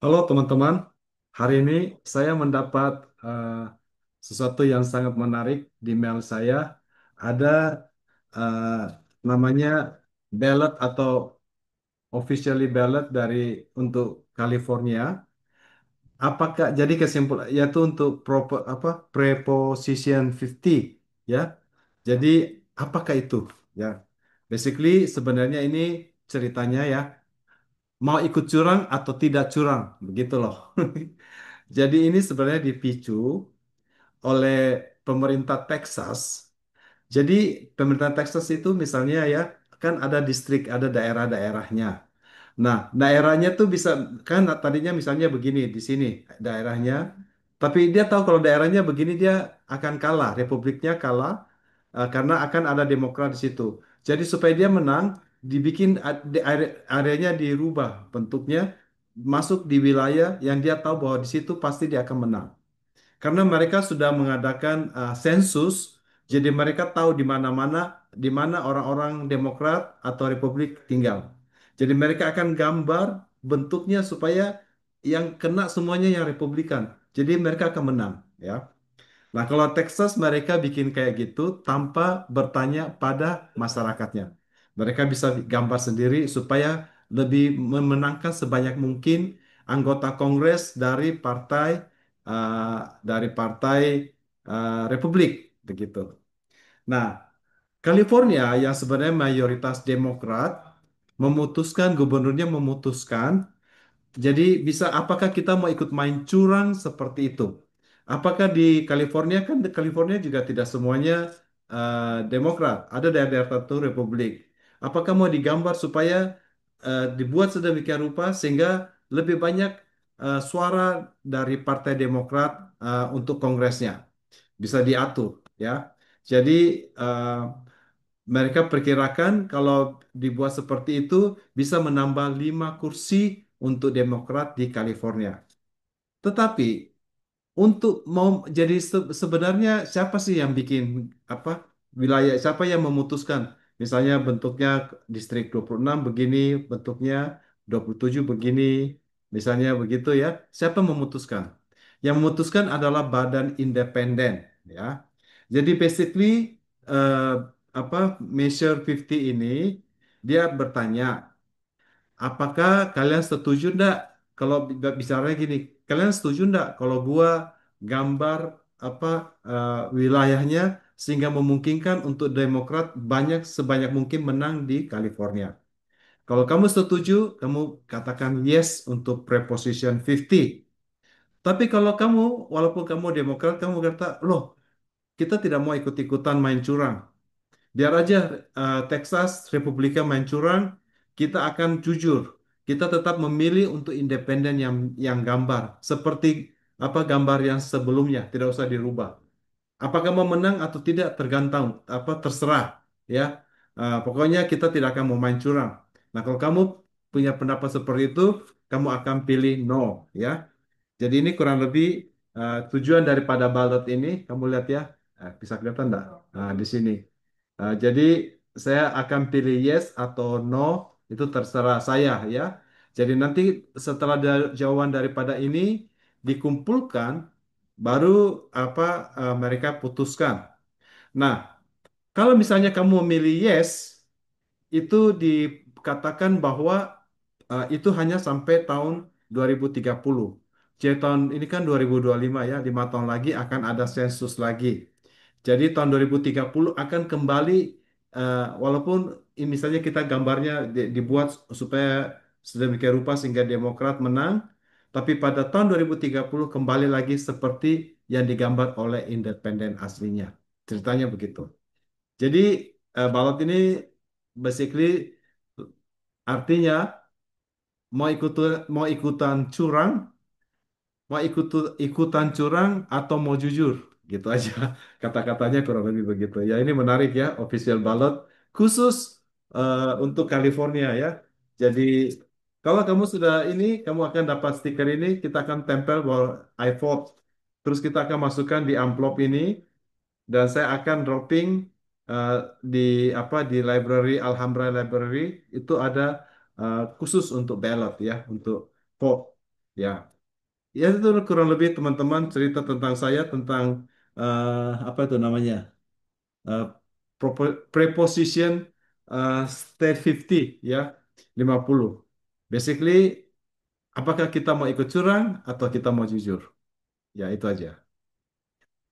Halo teman-teman, hari ini saya mendapat eh, sesuatu yang sangat menarik di mail saya. Ada eh, namanya ballot atau officially ballot dari untuk California. Apakah jadi kesimpulan yaitu untuk preposition 50 ya. Jadi apakah itu ya? Basically sebenarnya ini ceritanya ya mau ikut curang atau tidak curang begitu loh. Jadi ini sebenarnya dipicu oleh pemerintah Texas. Jadi pemerintah Texas itu misalnya ya kan ada distrik, ada daerah-daerahnya. Nah, daerahnya tuh bisa kan tadinya misalnya begini di sini daerahnya, tapi dia tahu kalau daerahnya begini dia akan kalah, republiknya kalah karena akan ada Demokrat di situ. Jadi supaya dia menang, dibikin areanya dirubah bentuknya masuk di wilayah yang dia tahu bahwa di situ pasti dia akan menang. Karena mereka sudah mengadakan sensus, jadi mereka tahu di mana orang-orang Demokrat atau Republik tinggal. Jadi mereka akan gambar bentuknya supaya yang kena semuanya yang Republikan. Jadi mereka akan menang, ya. Nah, kalau Texas mereka bikin kayak gitu tanpa bertanya pada masyarakatnya. Mereka bisa gambar sendiri supaya lebih memenangkan sebanyak mungkin anggota Kongres uh, dari partai Republik begitu. Nah, California yang sebenarnya mayoritas Demokrat gubernurnya memutuskan jadi bisa apakah kita mau ikut main curang seperti itu? Apakah di California kan di California juga tidak semuanya Demokrat, ada daerah-daerah tertentu Republik. Apakah mau digambar supaya dibuat sedemikian rupa sehingga lebih banyak suara dari Partai Demokrat untuk Kongresnya bisa diatur ya. Jadi eh, mereka perkirakan kalau dibuat seperti itu bisa menambah 5 kursi untuk Demokrat di California. Tetapi untuk mau jadi sebenarnya siapa sih yang bikin apa wilayah siapa yang memutuskan misalnya bentuknya distrik 26 begini bentuknya 27 begini misalnya begitu ya siapa memutuskan yang memutuskan adalah badan independen ya jadi basically eh, apa Measure 50 ini dia bertanya apakah kalian setuju enggak kalau bicaranya gini, kalian setuju enggak kalau gua gambar apa wilayahnya sehingga memungkinkan untuk Demokrat sebanyak mungkin menang di California. Kalau kamu setuju, kamu katakan yes untuk preposition 50. Tapi kalau kamu, walaupun kamu Demokrat, kamu kata, loh, kita tidak mau ikut-ikutan main curang. Biar aja Texas Republika main curang, kita akan jujur. Kita tetap memilih untuk independen yang gambar seperti apa gambar yang sebelumnya, tidak usah dirubah. Apakah mau menang atau tidak tergantung apa terserah ya. Pokoknya kita tidak akan mau main curang. Nah, kalau kamu punya pendapat seperti itu, kamu akan pilih no ya. Jadi ini kurang lebih tujuan daripada ballot ini, kamu lihat ya, bisa kelihatan enggak? Nah, di sini. Jadi saya akan pilih yes atau no, itu terserah saya ya. Jadi nanti setelah jawaban daripada ini dikumpulkan, baru apa mereka putuskan. Nah, kalau misalnya kamu memilih yes, itu dikatakan bahwa itu hanya sampai tahun 2030. Jadi tahun ini kan 2025 ya, 5 tahun lagi akan ada sensus lagi. Jadi tahun 2030 akan kembali, walaupun misalnya kita gambarnya dibuat supaya sedemikian rupa sehingga Demokrat menang, tapi pada tahun 2030 kembali lagi seperti yang digambar oleh independen aslinya. Ceritanya begitu. Jadi balot ini basically artinya mau ikutan curang, mau ikutan curang atau mau jujur, gitu aja kata-katanya kurang lebih begitu. Ya ini menarik ya, official ballot khusus untuk California ya. Jadi kalau kamu sudah ini, kamu akan dapat stiker ini, kita akan tempel bahwa I vote. Terus kita akan masukkan di amplop ini dan saya akan dropping eh, di di library Alhambra Library itu ada khusus untuk ballot ya untuk vote. Ya, ya itu kurang lebih teman-teman cerita tentang saya tentang apa itu namanya eh, preposition state 50 ya 50. Basically, apakah kita mau ikut curang atau kita mau jujur? Ya itu aja.